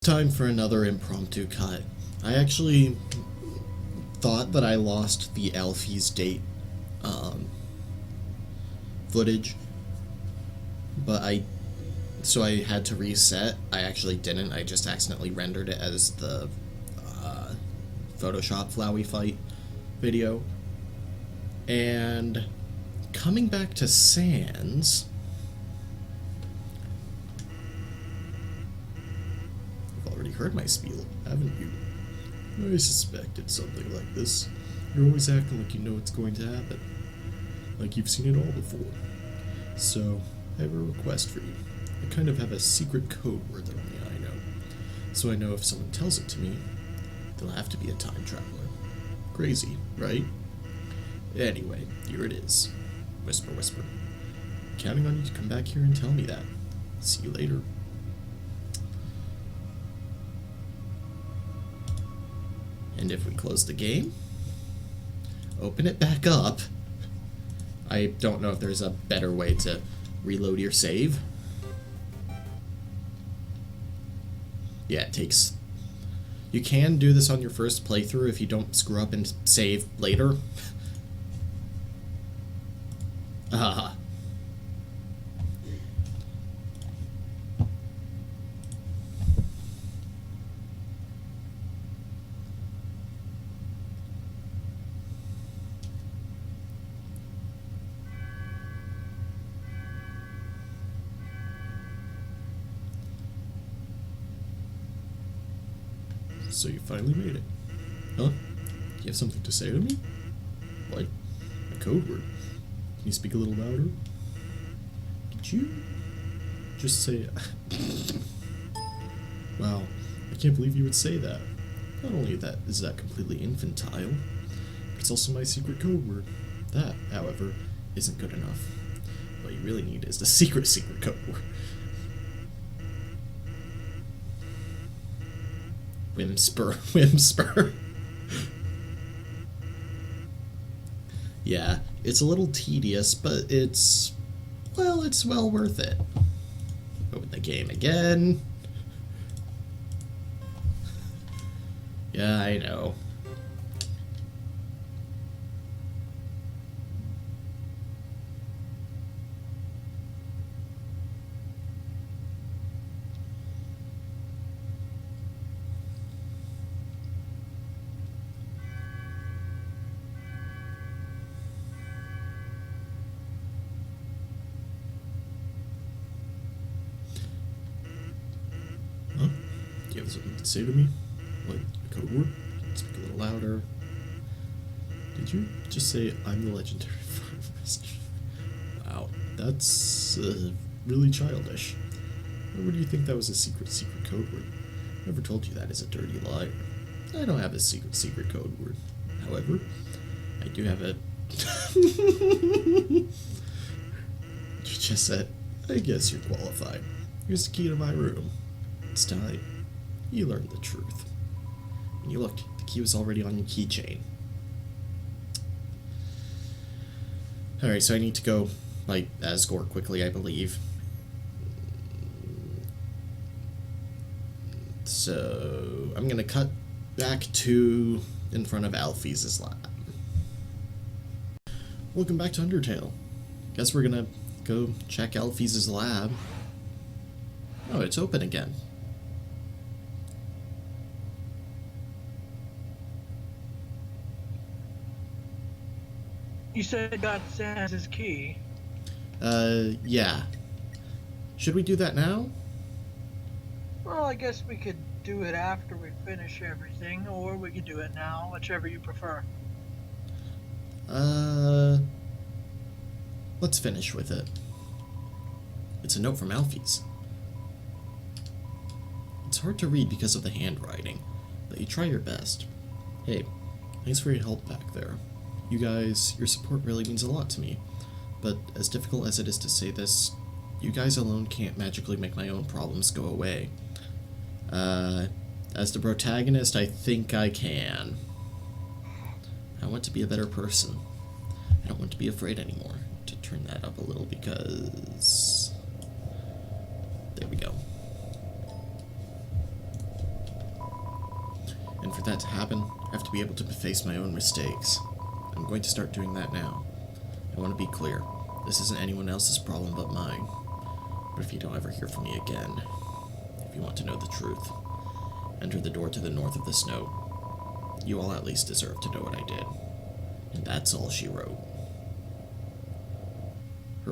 time for another impromptu cut. I actually thought that I lost the Alphys date footage, but so I had to reset. I actually didn't. I just accidentally rendered it as the Photoshop Flowey fight video. And coming back to Sans, you've already heard my spiel, haven't you? I suspected something like this. You're always acting like you know what's going to happen, like you've seen it all before. So, I have a request for you. I kind of have a secret code word that only I know. So I know if someone tells it to me, they'll have to be a time traveler. Crazy, right? Anyway, here it is. Whisper, whisper. Counting on you to come back here and tell me that. See you later. And if we close the game, open it back up. I don't know if there's a better way to reload your save. Yeah, it takes... You can do this on your first playthrough if you don't screw up and save later. Ah. So you finally made it. Huh? Do you have something to say to me? Like a code word? Can you speak a little louder? Could you just say... Wow, I can't believe you would say that. Not only that is that completely infantile, but it's also my secret code word. That, however, isn't good enough. What you really need is the secret code word. Whimper. Yeah, it's a little tedious, but it's well worth it. Open the game again. Yeah, I know. Do you have something to say to me? Like a code word? Speak a little louder. Did you just say I'm the legendary pharmacist? Wow, that's really childish. Or do you think that was a secret code word? Whoever told you that is a dirty lie. I don't have a secret code word. However, I do have a... You just said, I guess you're qualified. Here's the key to my room. It's time. You learned the truth. And you looked, the key was already on your keychain. Alright, so I need to go, like, Asgore quickly, I believe. So, I'm gonna cut back to in front of Alphys' lab. Welcome back to Undertale. Guess we're gonna go check Alphys' lab. Oh, it's open again. You said it got Sans' key. Yeah. Should we do that now? Well, I guess we could do it after we finish everything, or we could do it now, whichever you prefer. Let's finish with it. It's a note from Alphys. It's hard to read because of the handwriting, but you try your best. Hey, thanks for your help back there. You guys, your support really means a lot to me. But as difficult as it is to say this, you guys alone can't magically make my own problems go away. As the protagonist, I think I can. I want to be a better person. I don't want to be afraid anymore. To turn that up a little because... There we go. that to happen, I have to be able to face my own mistakes. I'm going to start doing that now. I want to be clear. This isn't anyone else's problem but mine. But if you don't ever hear from me again, if you want to know the truth, enter the door to the north of this note. You all at least deserve to know what I did. And that's all she wrote.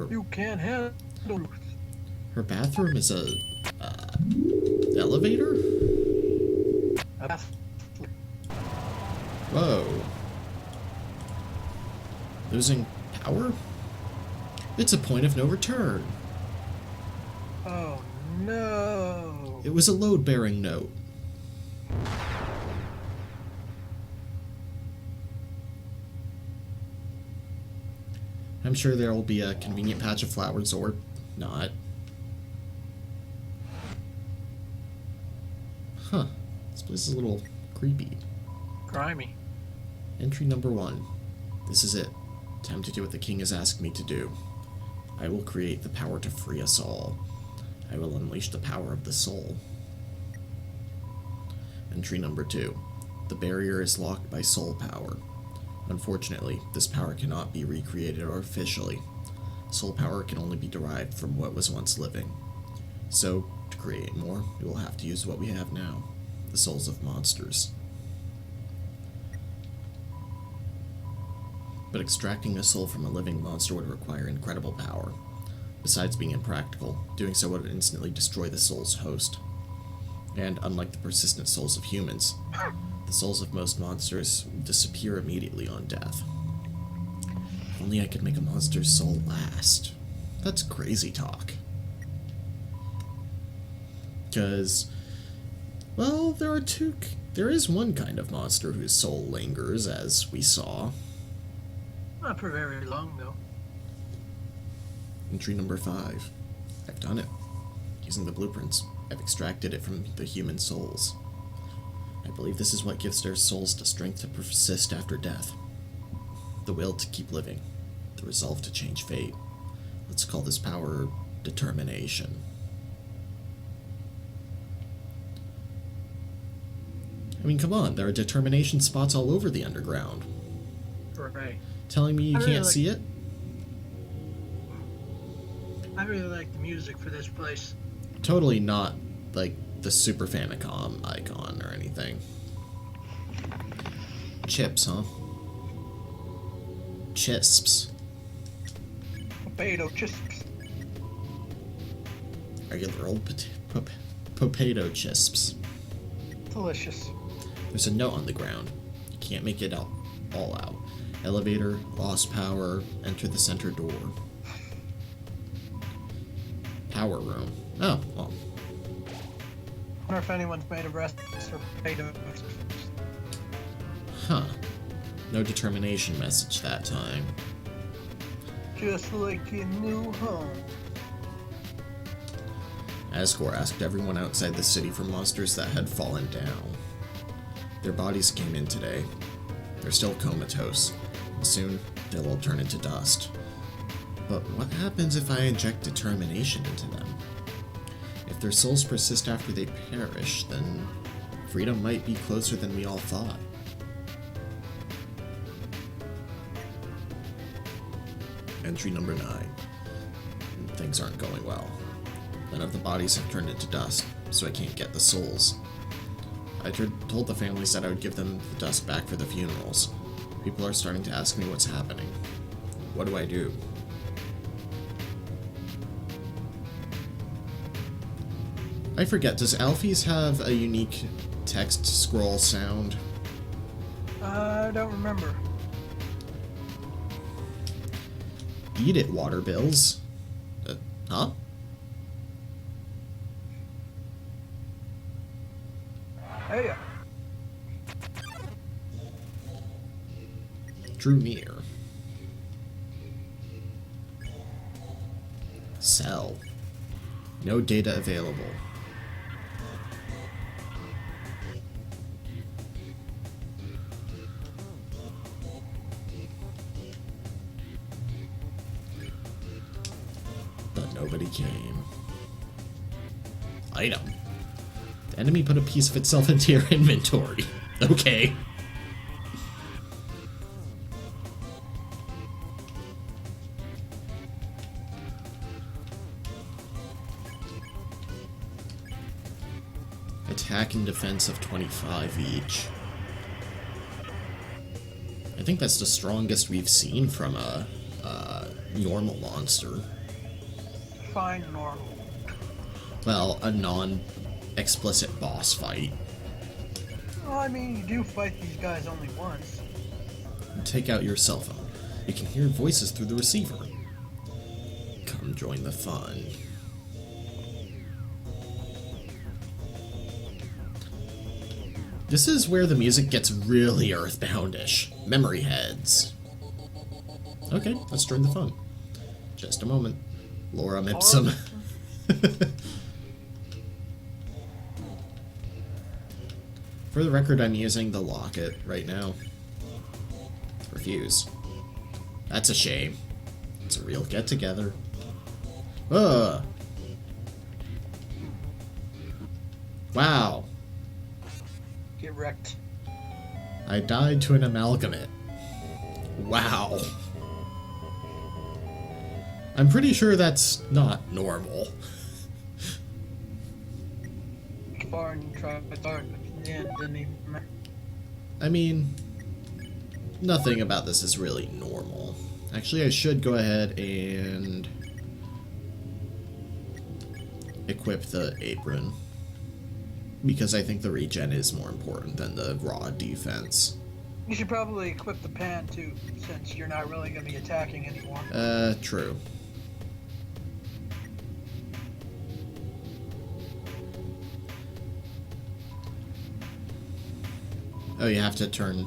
You can't handle truth. Her bathroom is a elevator? Whoa. Losing power? It's a point of no return. Oh no. It was a load-bearing note. I'm sure there will be a convenient patch of flowers or not. Huh. This place is a little creepy. Grimy. Entry number 1. This is it. Time to do what the king has asked me to do. I will create the power to free us all. I will unleash the power of the soul. Entry number 2. The barrier is locked by soul power. Unfortunately, this power cannot be recreated artificially. Soul power can only be derived from what was once living. So, to create more, we will have to use what we have now, the souls of monsters. But extracting a soul from a living monster would require incredible power. Besides being impractical, doing so would instantly destroy the soul's host. And unlike the persistent souls of humans, the souls of most monsters disappear immediately on death. If only I could make a monster's soul last. That's crazy talk. Because, well, there is one kind of monster whose soul lingers, as we saw. Not for very long, though. Entry number 5. I've done it. Using the blueprints, I've extracted it from the human souls. I believe this is what gives their souls the strength to persist after death. The will to keep living. The resolve to change fate. Let's call this power determination. I mean, come on, there are determination spots all over the underground. Right. Telling me you can't see it? I really like the music for this place. Totally not, like, the Super Famicom icon or anything. Chips, huh? Chisps. Potato chisps. Regular old potato chisps. Delicious. There's a note on the ground. You can't make it all out. Elevator, lost power, enter the center door. Power room. Oh, well. I wonder if anyone's made a recipe for potato chips. Huh. No determination message that time. Just like your new home. Asgore asked everyone outside the city for monsters that had fallen down. Their bodies came in today. They're still comatose. And soon, they'll all turn into dust. But what happens if I inject determination into them? If their souls persist after they perish, then freedom might be closer than we all thought. Entry number 9. Things aren't going well. None of the bodies have turned into dust, so I can't get the souls. I told the families that I would give them the dust back for the funerals. People are starting to ask me what's happening. What do I do? I forget, does Alphys have a unique text scroll sound? I don't remember. Eat it, water bills. Huh? Hey. Drew near. Sell. No data available. But nobody came. Item. The enemy put a piece of itself into your inventory. Okay. Attack and defense of 25 each. I think that's the strongest we've seen from a normal monster. Fine, normal. Well, a non-explicit boss fight. Well, I mean, you do fight these guys only once. Take out your cell phone. You can hear voices through the receiver. Come join the fun. This is where the music gets really Earthbound-ish. Memory heads. Okay, let's join the fun. Just a moment. Lorem ipsum. For the record, I'm using the locket right now. Refuse. That's a shame. It's a real get-together. Ugh. Wow. Get wrecked. I died to an amalgamate. Wow. I'm pretty sure that's not normal. Far and try hard, but in the end, didn't even matter. I mean, nothing about this is really normal. Actually, I should go ahead and equip the apron, because I think the regen is more important than the raw defense. You should probably equip the pan too, since you're not really going to be attacking anymore. True. Oh, you have to turn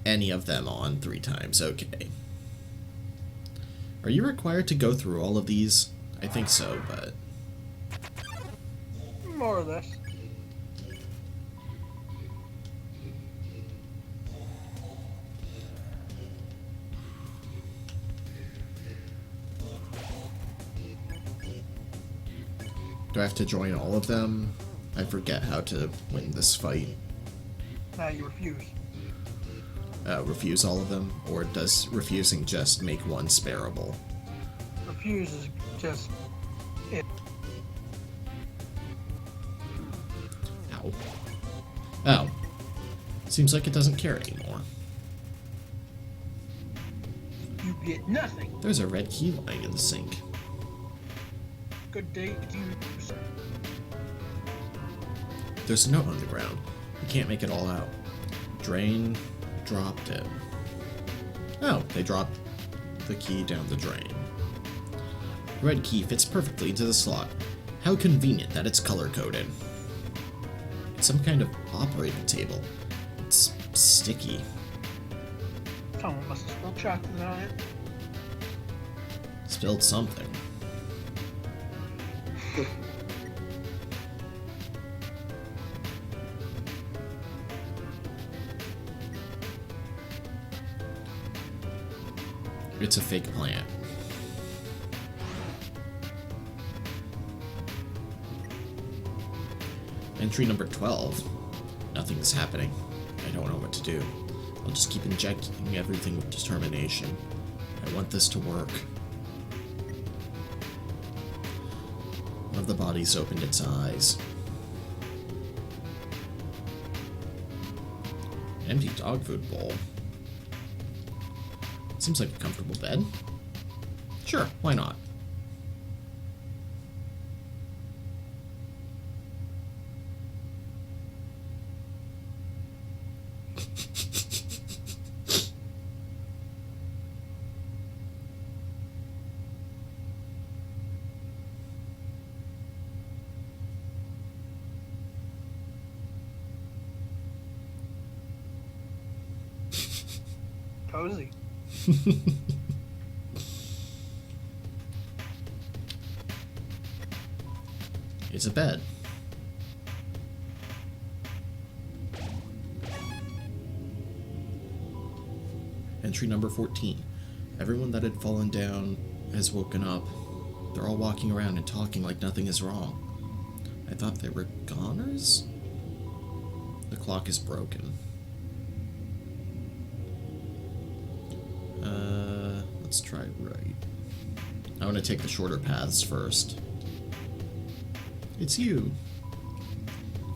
any of them on 3 times. Okay. Are you required to go through all of these? I think so, but... More or less. Do I have to join all of them? I forget how to win this fight. Now you refuse. Refuse all of them? Or does refusing just make one sparable? Refuse is just it. Ow. Oh. Seems like it doesn't care anymore. You get nothing. There's a red key lying in the sink. Good day to you, sir. There's a note on the ground. We can't make it all out. Drain dropped it. Oh, they dropped the key down the drain. The red key fits perfectly into the slot. How convenient that it's color-coded. It's some kind of operating table. It's sticky. Someone must have spilled chocolate on it. Spilled something. It's a fake plant. Entry number 12. Nothing's happening. I don't know what to do. I'll just keep injecting everything with determination. I want this to work. One of the bodies opened its eyes. An empty dog food bowl. Seems like a comfortable bed. Sure, why not? Cozy. It's a bed. Entry number 14. Everyone that had fallen down has woken up. They're all walking around and talking like nothing is wrong. I thought they were goners? The clock is broken. Let's try right. I want to take the shorter paths first. It's you!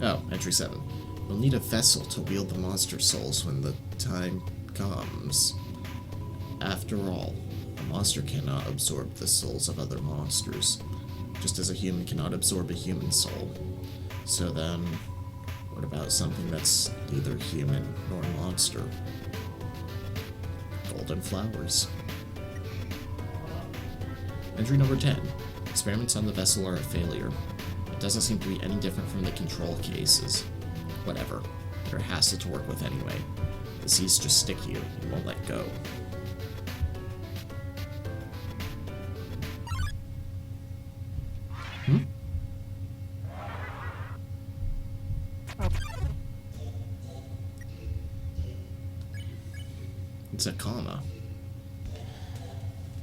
Oh, entry 7. We'll need a vessel to wield the monster souls when the time comes. After all, a monster cannot absorb the souls of other monsters, just as a human cannot absorb a human soul. So then, what about something that's neither human nor monster? Golden flowers. Entry number 10. Experiments on the vessel are a failure. It doesn't seem to be any different from the control cases. Whatever. They're a hassle to work with anyway. The seas just stick you and won't let go. It's a comma.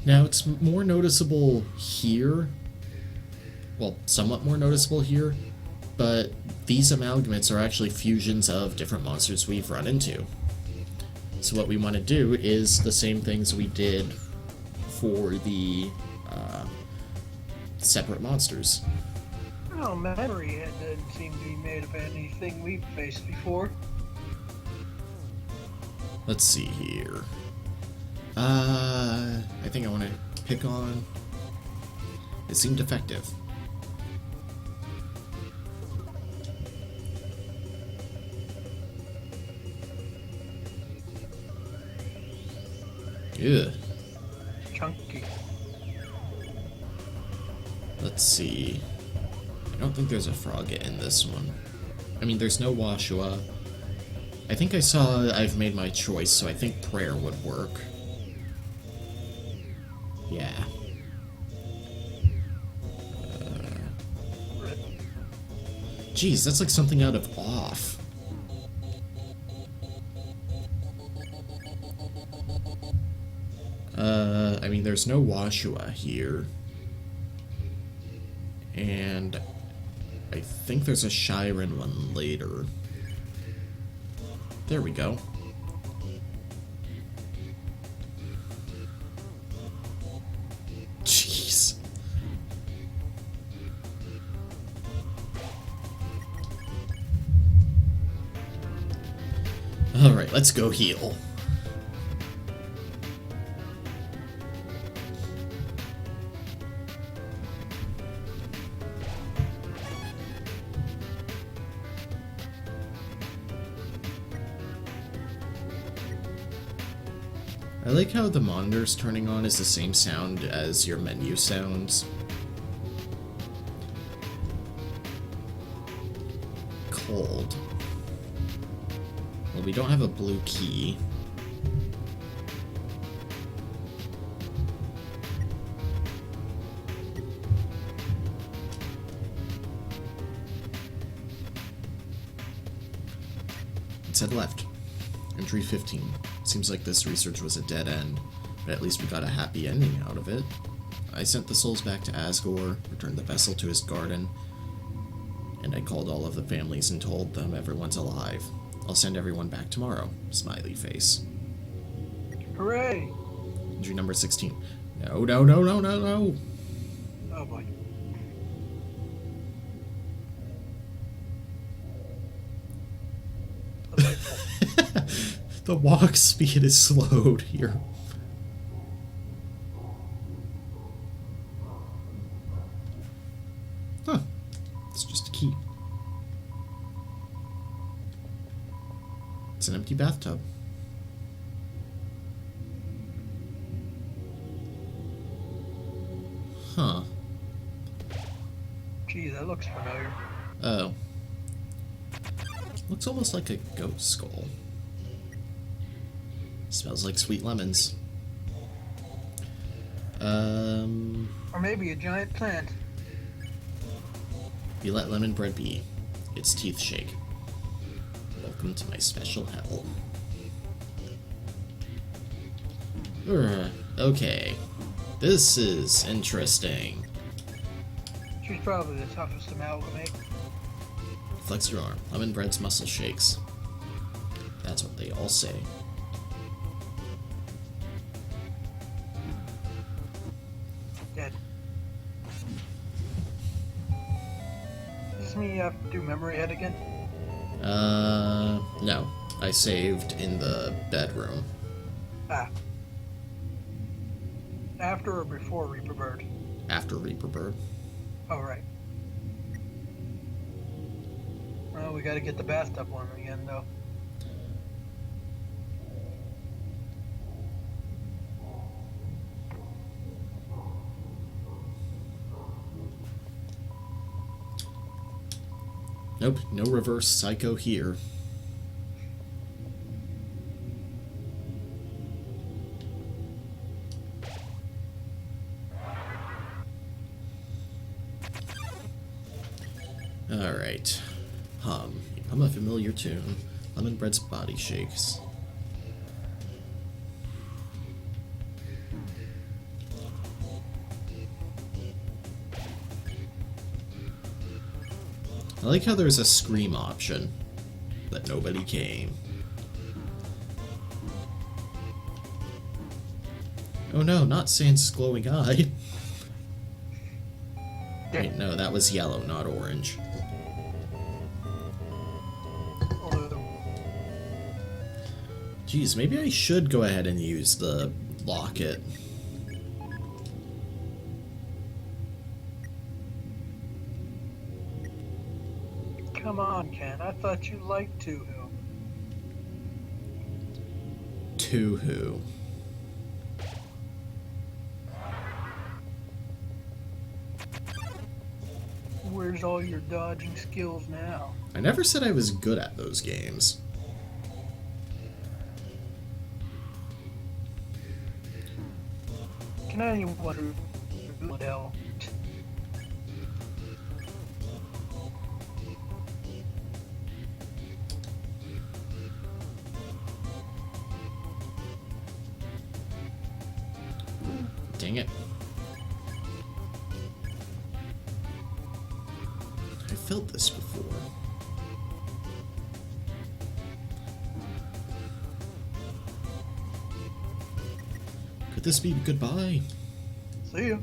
Now, it's more noticeable here. Well, somewhat more noticeable here, but these amalgamates are actually fusions of different monsters we've run into. So what we want to do is the same things we did for the separate monsters. Oh, memory head doesn't seem to be made of anything we've faced before. Let's see here. I think I want to pick on... It seemed effective. Ugh. Chunky. Let's see. I don't think there's a frog in this one. I mean, there's no Washua. I think I saw I've made my choice, so I think prayer would work. Yeah. Geez, that's like something out of Off. I mean, there's no Washua here. And I think there's a Shiren one later. There we go. Jeez. Alright, let's go heal. I like how the monitors turning on is the same sound as your menu sounds. Cold. Well, we don't have a blue key. Let's head left. Entry 15. Seems like this research was a dead end, but at least we got a happy ending out of it. I sent the souls back to Asgore, returned the vessel to his garden, and I called all of the families and told them everyone's alive. I'll send everyone back tomorrow. Smiley face. Hooray! Entry number 16. No, no, no, no, no, no! Oh boy. The walk speed is slowed here. Huh. It's just a key. It's an empty bathtub. Huh. Gee, that looks familiar. Oh. Looks almost like a goat skull. Smells like sweet lemons. Or maybe a giant plant. You let lemon bread be. Its teeth shake. Welcome to my special hell. Okay. This is interesting. She's probably the toughest amalgamate. Flex your arm. Lemon bread's muscle shakes. That's what they all say. Dead. Does this mean you have to do memory head again? No. I saved in the bedroom. Ah. After or before Reaper Bird? After Reaper Bird. Oh, right. Well, we gotta get the bathtub one again, though. Nope, no reverse psycho here. Alright. Hum a familiar tune. Lemon Bread's body shakes. I like how there's a scream option, but nobody came. Oh no, not Sans glowing eye. Wait, no, that was yellow, not orange. Geez, maybe I should go ahead and use the locket. Come on, Ken. I thought you liked Tuhu. Tuhu. Where's all your dodging skills now? I never said I was good at those games. Can anyone tell? Dang it. I felt this before. Could this be goodbye? See you.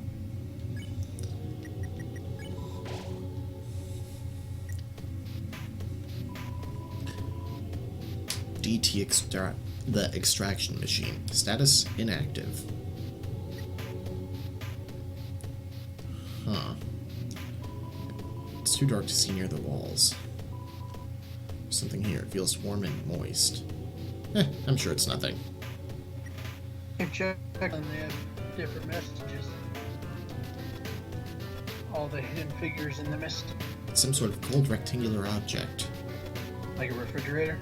The extraction machine. Status inactive. Huh. It's too dark to see near the walls. There's something here. It feels warm and moist. I'm sure it's nothing. Check and they have different messages. All the hidden figures in the mist. It's some sort of cold rectangular object. Like a refrigerator?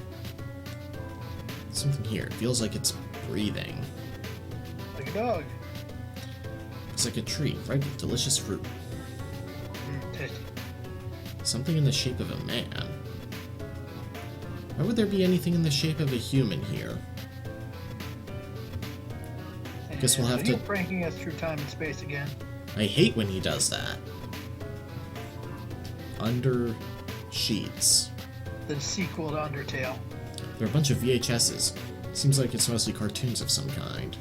Something here. It feels like it's breathing. Like a dog. It's like a tree, ripe with delicious fruit. Tasty. Something in the shape of a man. Why would there be anything in the shape of a human here? Guess we'll have to... pranking us through time and space again. I hate when he does that. Under Sheets. The sequel to Undertale. There are a bunch of VHSs. Seems like it's mostly cartoons of some kind.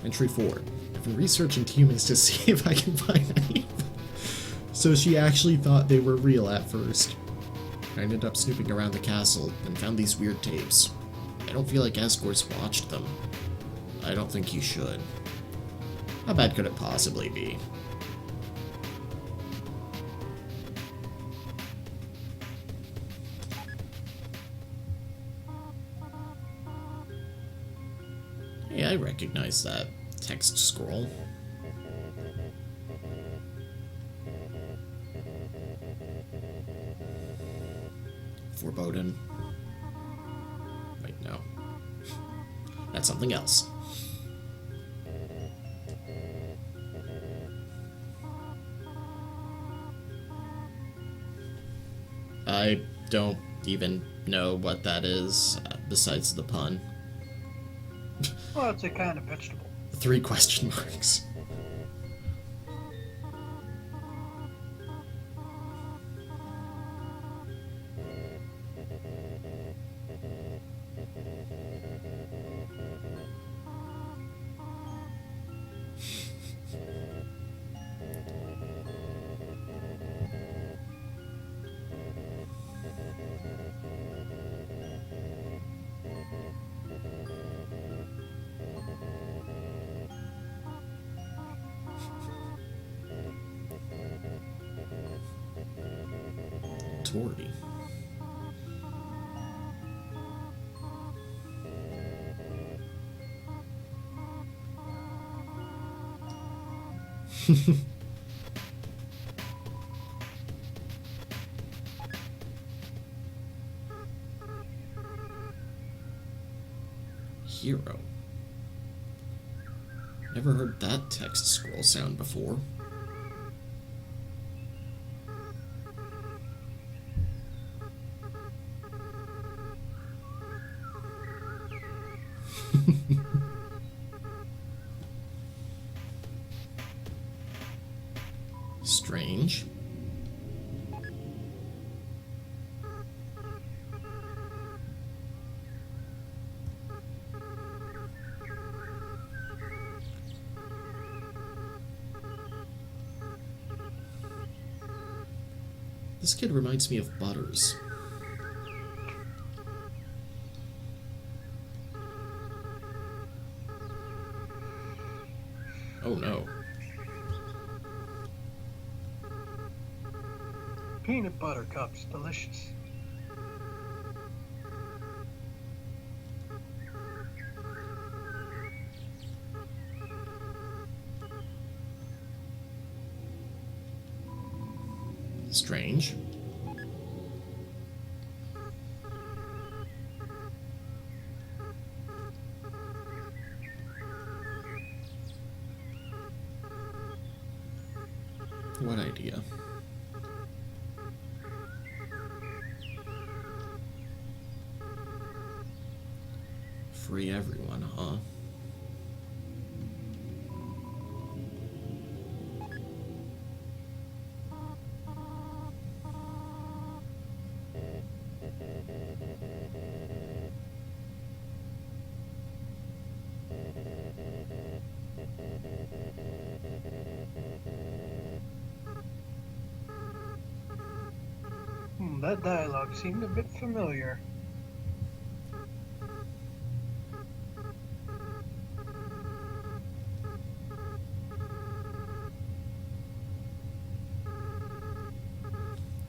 Entry 4. I've been researching humans to see if I can find any. So she actually thought they were real at first. I ended up snooping around the castle and found these weird tapes. I don't feel like Escort's watched them. I don't think you should. How bad could it possibly be? Hey, I recognize that text scroll. Foreboding. Wait, no. That's something else. I don't even know what that is, besides the pun. Well, it's a kind of vegetable. 3 question marks. Tori. Hero. Never heard that text scroll sound before. Strange. This kid reminds me of Butters. Oh no. Peanut butter cups, delicious. Strange. What idea? Free everyone, huh? That dialogue seemed a bit familiar.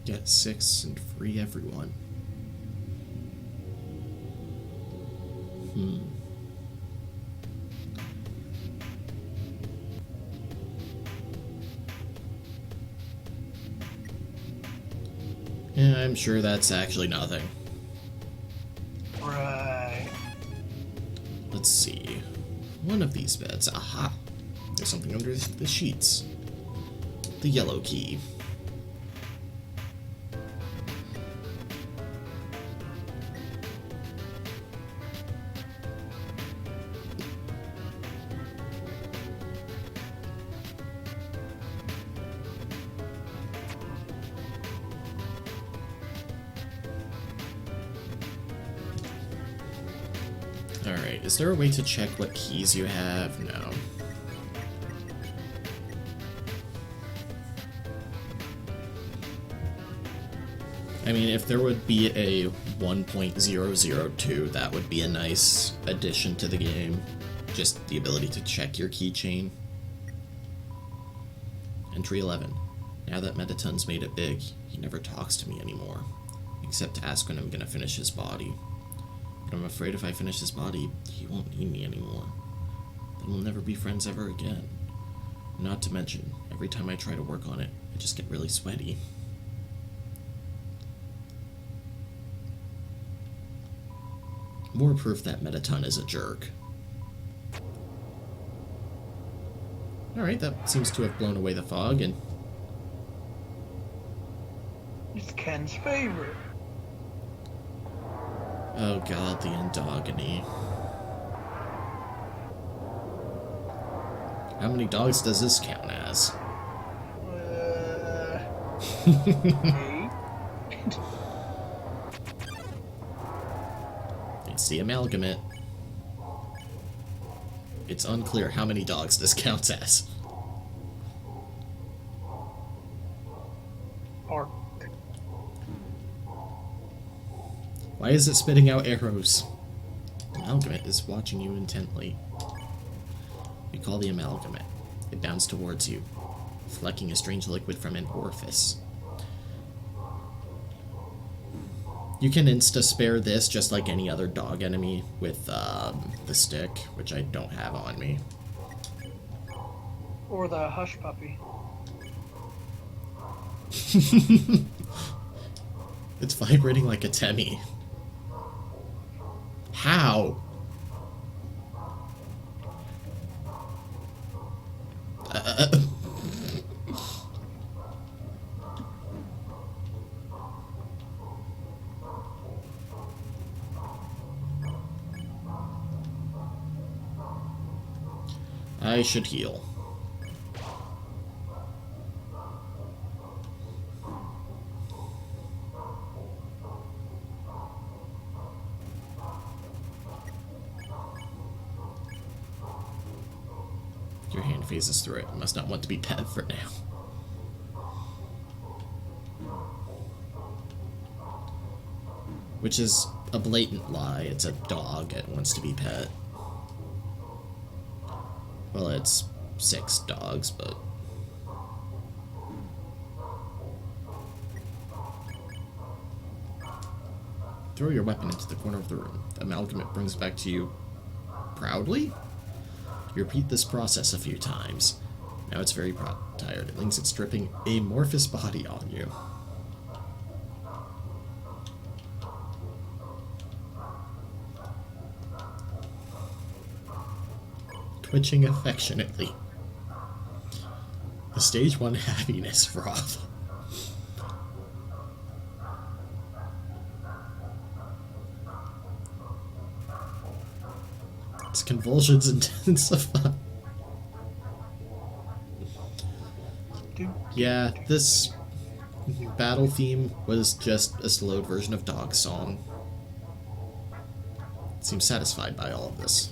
Get 6 and free everyone. Yeah, I'm sure that's actually nothing. Right. Let's see. One of these beds. Aha! There's something under the sheets. The yellow key. Alright, is there a way to check what keys you have? No. I mean, if there would be a 1.002, that would be a nice addition to the game. Just the ability to check your keychain. Entry 11. Now that Metaton's made it big, he never talks to me anymore. Except to ask when I'm gonna finish his body. But I'm afraid if I finish his body, he won't need me anymore. Then we'll never be friends ever again. Not to mention, every time I try to work on it, I just get really sweaty. More proof that Metaton is a jerk. Alright, that seems to have blown away the fog, and... It's Ken's favorite. oh god, the endogamy. How many dogs does this count as? 8. It's the amalgamate. It's unclear how many dogs this counts as. Or Why is it spitting out arrows? Amalgamate is watching you intently. You call the amalgamate. It bounds towards you, flecking a strange liquid from an orifice. You can insta-spare this just like any other dog enemy with the stick, which I don't have on me. Or the hush puppy. It's vibrating like a Temmie. How? I should heal. Your hand phases through it. You must not want to be pet for now. Which is a blatant lie. It's a dog. It wants to be pet. Well, it's 6 dogs, but... Throw your weapon into the corner of the room. The amalgamate brings it back to you proudly? You repeat this process a few times. Now it's very tired. It links its dripping amorphous body on you. Twitching affectionately. The stage 1 happiness froth. Its convulsions intensify. Yeah, this battle theme was just a slowed version of Dog Song. Seems satisfied by all of this.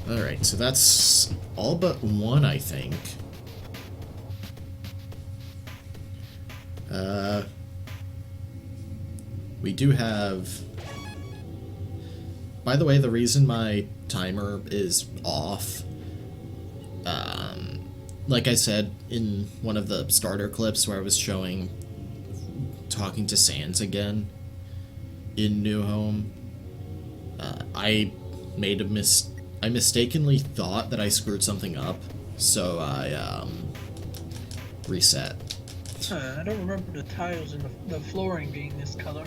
Alright, so that's all but one, I think. We do have... By the way, the reason my timer is off, like I said in one of the starter clips where I was showing talking to Sans again in New Home, I made a I mistakenly thought that I screwed something up, so I reset. I don't remember the tiles and the flooring being this color.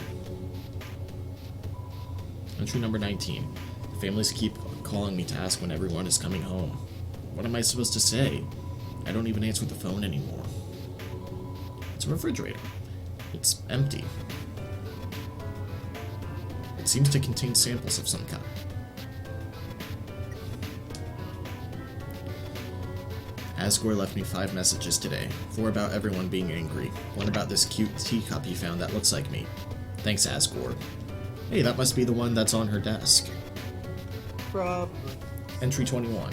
Entry number 19. Families keep calling me to ask when everyone is coming home. What am I supposed to say? I don't even answer the phone anymore. It's a refrigerator. It's empty. It seems to contain samples of some kind. Asgore left me 5 messages today. 4 about everyone being angry. 1 about this cute teacup he found that looks like me. Thanks, Asgore. Hey, that must be the one that's on her desk. Probably. Entry 21.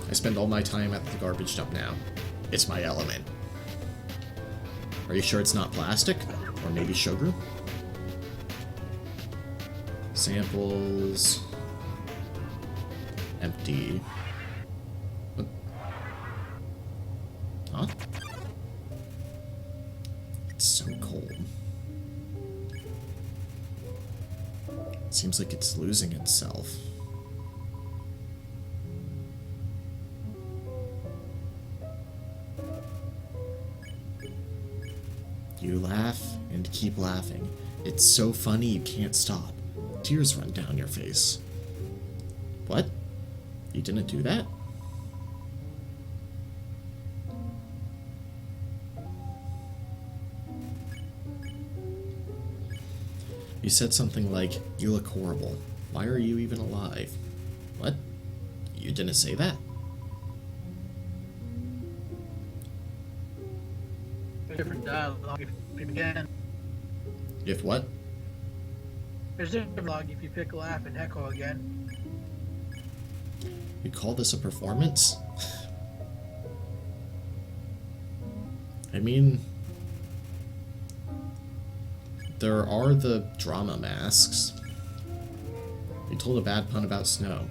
I spend all my time at the garbage dump now. It's my element. Are you sure it's not plastic? Or maybe sugar? Samples... Empty... What? Huh? It's so cold. It seems like it's losing itself. You laugh and keep laughing. It's so funny you can't stop. Tears run down your face. What? You didn't do that? You said something like, "You look horrible. Why are you even alive?" What? You didn't say that? Different dialogue if you begin. If what? There's different dialogue if you pick laugh and echo again. You call this a performance? I mean, there are the drama masks. You told a bad pun about snow.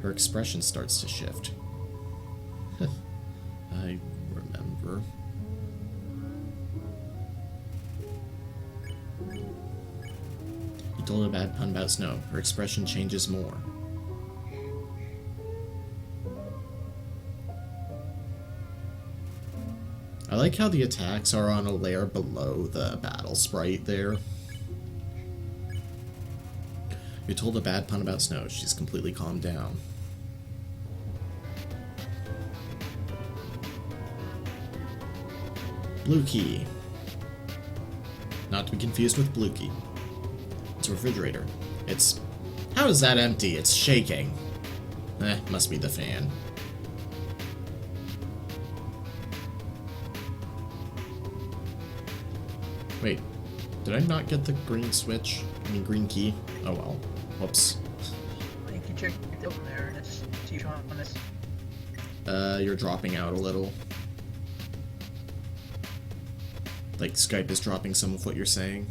Her expression starts to shift. I remember. told a bad pun about snow. Her expression changes more. I like how the attacks are on a layer below the battle sprite there. You told a bad pun about snow. She's completely calmed down. Blue key. Not to be confused with blue key. It's a refrigerator. It's... How is that empty? It's shaking. Must be the fan. Wait, did I not get the green switch? I mean green key? Oh well. Whoops. I think you checked it over there and it's on this. You're dropping out a little. Like Skype is dropping some of what you're saying.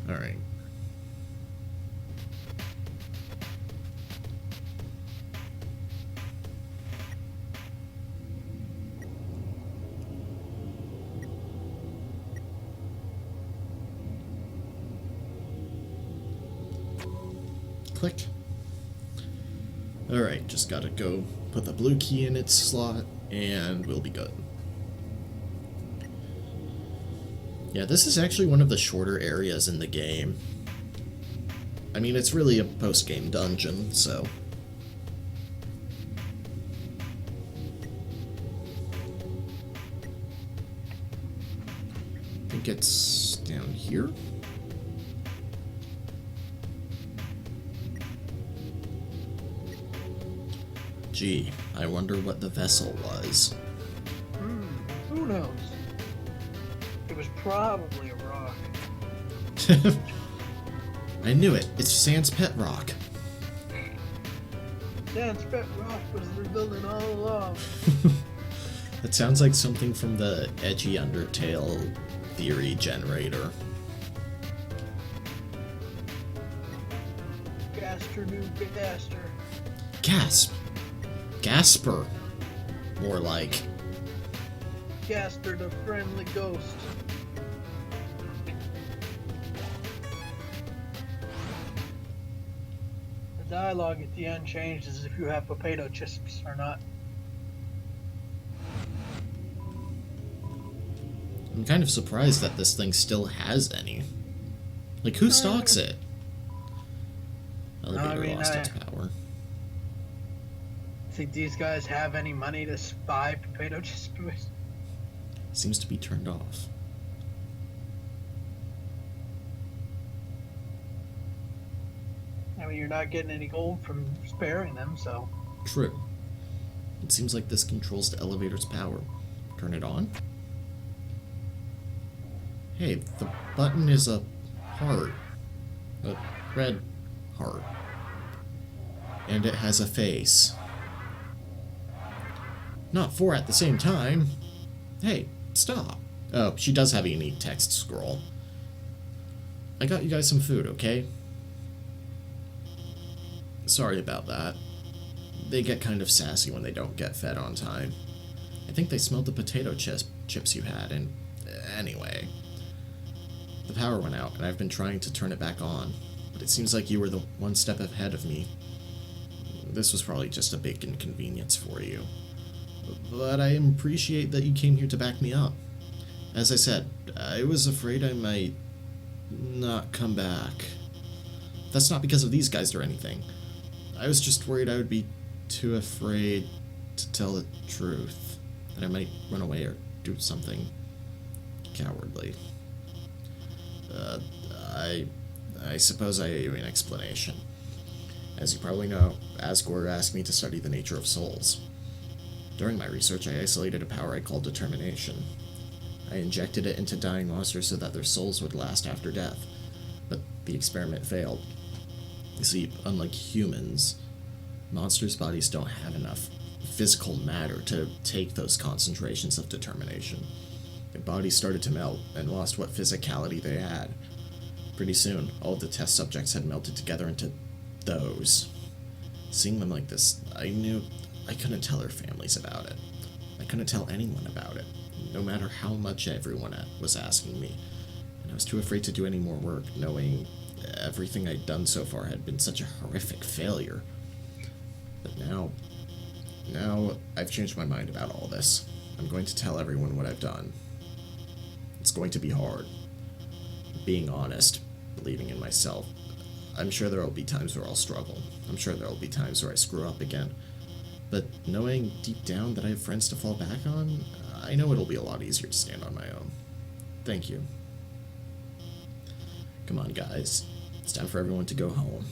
Alright. Click. Alright, just gotta go put the blue key in its slot, and we'll be good. Yeah, this is actually one of the shorter areas in the game. I mean, it's really a post-game dungeon, so... I think it's down here? Gee, I wonder what the vessel was. Who knows? It was probably a rock. I knew it. It's Sans pet rock. Sans pet rock was rebuilding all along. That sounds like something from the edgy Undertale theory generator. Gaster knew Gaster. Gasp. Gasper. More like. Gaster the friendly ghost. The dialogue at the end changes if you have potato chips or not. I'm kind of surprised that this thing still has any. Like, who stocks it? Elevator lost its power. Think these guys have any money to buy potato chips with? Seems to be turned off. I mean, you're not getting any gold from sparing them, so... True. It seems like this controls the elevator's power. Turn it on? Hey, the button is a heart. A red heart. And it has a face. Not four at the same time. Hey, stop. Oh, she does have a unique text scroll. I got you guys some food, okay? Sorry about that. They get kind of sassy when they don't get fed on time. I think they smelled the potato chips you had, and anyway. The power went out, and I've been trying to turn it back on, but it seems like you were the one step ahead of me. This was probably just a big inconvenience for you. But I appreciate that you came here to back me up. As I said, I was afraid I might not come back. That's not because of these guys or anything. I was just worried I would be too afraid to tell the truth. That I might run away or do something cowardly. I suppose I owe you an explanation. As you probably know, Asgore asked me to study the nature of souls. During my research, I isolated a power I called determination. I injected it into dying monsters so that their souls would last after death, but the experiment failed. You see, unlike humans, monsters' bodies don't have enough physical matter to take those concentrations of determination. Their bodies started to melt and lost what physicality they had. Pretty soon, all of the test subjects had melted together into those. Seeing them like this, I knew I couldn't tell their families about it. couldn't tell anyone about it, no matter how much everyone was asking me. And I was too afraid to do any more work, knowing everything I'd done so far had been such a horrific failure. But now I've changed my mind about all this. I'm going to tell everyone what I've done. It's going to be hard. Being honest, believing in myself. I'm sure there will be times where I'll struggle. I'm sure there will be times where I screw up again. But knowing deep down that I have friends to fall back on, I know it'll be a lot easier to stand on my own. Thank you. Come on, guys. It's time for everyone to go home.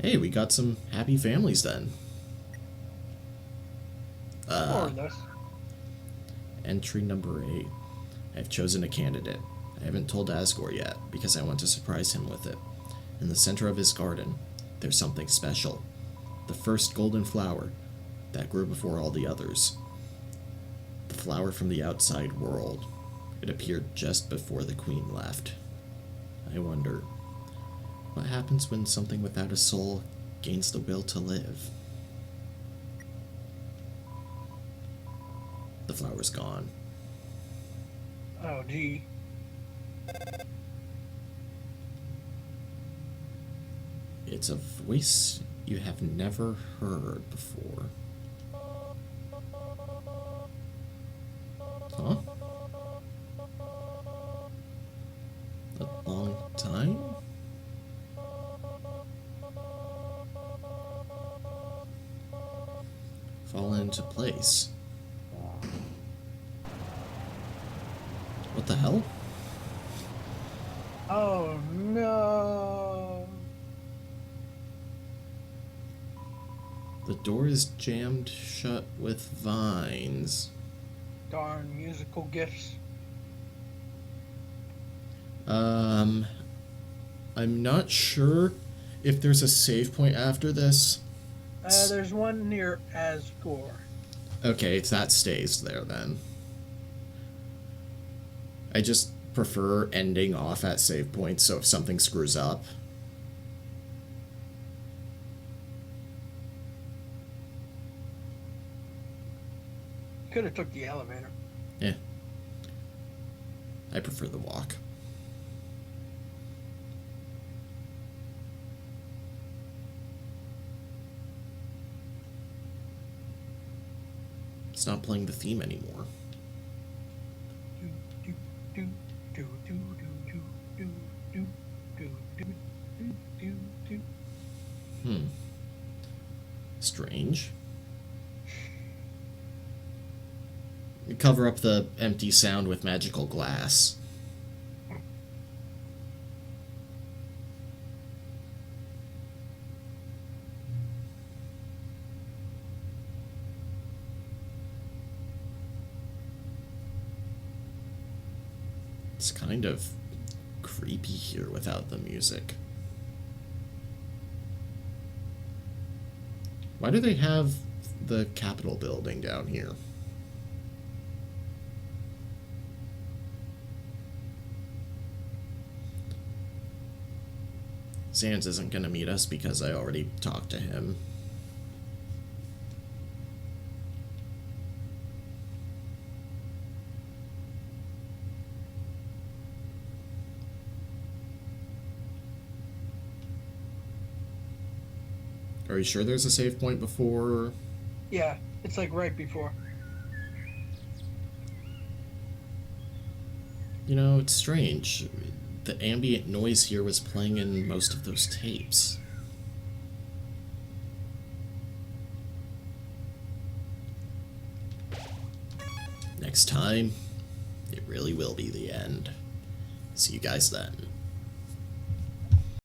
Hey, we got some happy families then. More or less. Entry number 8. I've chosen a candidate. I haven't told Asgore yet, because I want to surprise him with it. In the center of his garden, there's something special. The first golden flower that grew before all the others. The flower from the outside world. It appeared just before the queen left. I wonder, what happens when something without a soul gains the will to live? The flower's gone. Oh, gee. It's a voice you have never heard before. Huh? A long time? Fall into place. What the hell? Oh, no. The door is jammed shut with vines. Darn musical gifts. I'm not sure if there's a save point after this. There's one near Asgore. Okay, that stays there then. I just prefer ending off at save points, so if something screws up. Could have took the elevator. Yeah. I prefer the walk. It's not playing the theme anymore. Strange. You cover up the empty sound with magical glass. It's kind of creepy here without the music. Why do they have the Capitol building down here? Sans isn't going to meet us because I already talked to him. Are you sure there's a save point before? Yeah, it's like right before. You know, it's strange. The ambient noise here was playing in most of those tapes. Next time, it really will be the end. See you guys then.